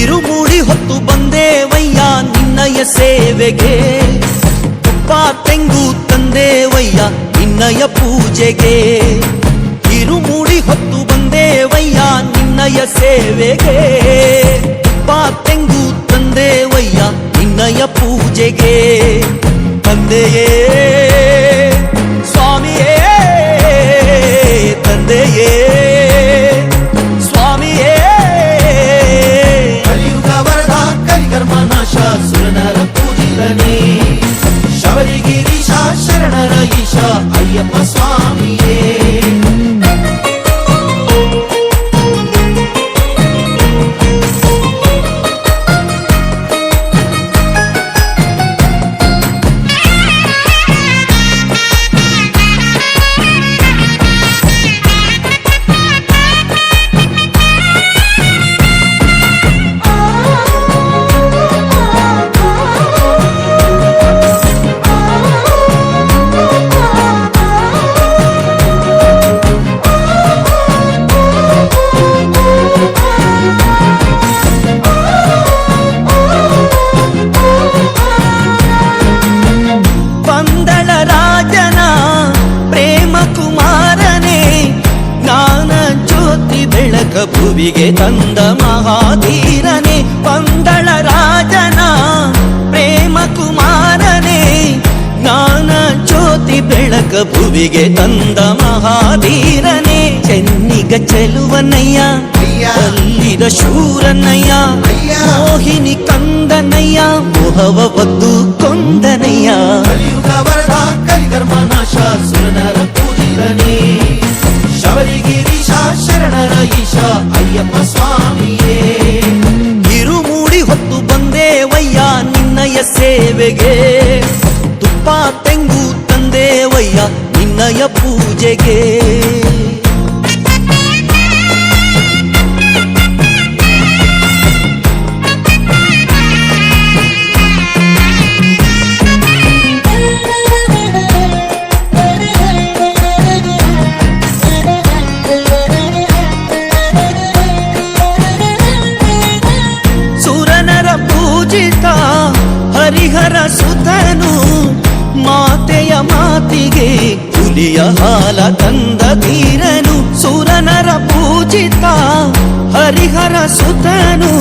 ಇರುಮುಡಿ ಹೊತ್ತು ಬಂದೇವಯ್ಯ ನಿನ್ನಯ ಸೇವೆಗೆ, ತುಪ್ಪ ತೆಂಗು ತಂದೇವಯ್ಯ ನಿನ್ನಯ ಪೂಜೆಗೆ. ಇರುಮುಡಿ ಹೊತ್ತು ಬಂದೇವಯ್ಯ ನಿನ್ನಯ ಸೇವೆಗೆ, ತುಪ್ಪ ತೆಂಗು ತಂದೇವಯ್ಯ ನಿನ್ನಯ ಪೂಜೆಗೆ. ತಂದೆಯೇ ಸ್ವಾಮಿಯೇ, ತಂದೆಯೇ ಸ್ವಾಮಿಯೇ. ಕಲಿಯುಗ ವರದ ಕಲಿಕರ್ಮನಾಶ ಸುರನರ ಪೂಜಿತನೇ, ಶಬರಿಗಿರೀಶ ಶರಣರ ಈಶ ಅಯ್ಯಪ್ಪ ಸ್ವಾಮಿಯೇ. ಭುವಿಗೆ ತಂದ ಮಹಾಧೀರನೆ, ಪಂದಳ ರಾಜನ ಪ್ರೇಮ ಕುಮಾರನೇ. ಜ್ಞಾನ ಜ್ಯೋತಿ ಬೆಳಕ ಭುವಿಗೆ ತಂದ ಮಹಾಧೀರನೆ. ಚೆನ್ನಿಗ ಚೆಲುವನಯ್ಯ ಅಲ್ಲಿದ ಶೂರನಯ್ಯ, ಮೋಹಿನಿ ಕಂದನಯ್ಯ ಮೋಹವ ಒದ್ದು ಕೊಂದನಯ್ಯ. ಕಲಿಯುಗ ವರದ ಕಲಿಕರ್ಮನಾಶ ಸುರನರ ಪೂಜಿತನೇ, ಶಬರಿಗಿರೀಶ ಶರಣರ ಈಶ ಅಯ್ಯಪ್ಪ ಸ್ವಾಮಿಯೇ. ಇರುಮುಡಿ ಹೊತ್ತು ಬಂದೇವಯ್ಯ ನಿನ್ನಯ ಸೇವೆಗೆ, ತುಪ್ಪ ತೆಂಗು ತಂದೇವಯ್ಯ ನಿನ್ನಯ ಪೂಜೆಗೆ. ಹರಿಹರ ಸುತನು ಮಾತೆಯ ಮಾತಿಗೆ ಹುಲಿಯ ಹಾಲ ತಂದ ಧೀರನು. ಸುರನರ ಪೂಜಿತ ಹರಿಹರ ಸುತನು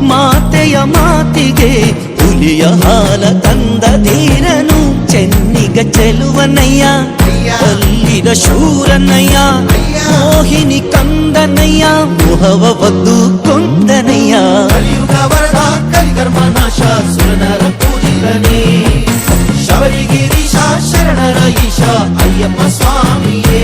ಮಾತೆಯ ಮಾತಿಗೆ ಹುಲಿಯ ಹಾಲ ತಂದ ಧೀರನು. ಚೆನ್ನಿಗ ಚೆಲುವನಯ್ಯ ಅಲ್ಲಿದ ಶೂರನಯ್ಯ, ಮೋಹಿನಿ ಕಂದನಯ್ಯ ಮೋಹವ ಒದ್ದು ಕೊಂದನಯ್ಯ. ಕಲಿಯುಗ ವರದ ಕಲಿಕರ್ಮನಾಶ ಸುರನರ ಪೂಜಿತನೇ, ಶಬರಿಗಿರೀಶ ಶರಣರ ಈಶ ಅಯ್ಯಪ್ಪ ಸ್ವಾಮಿಯೇ.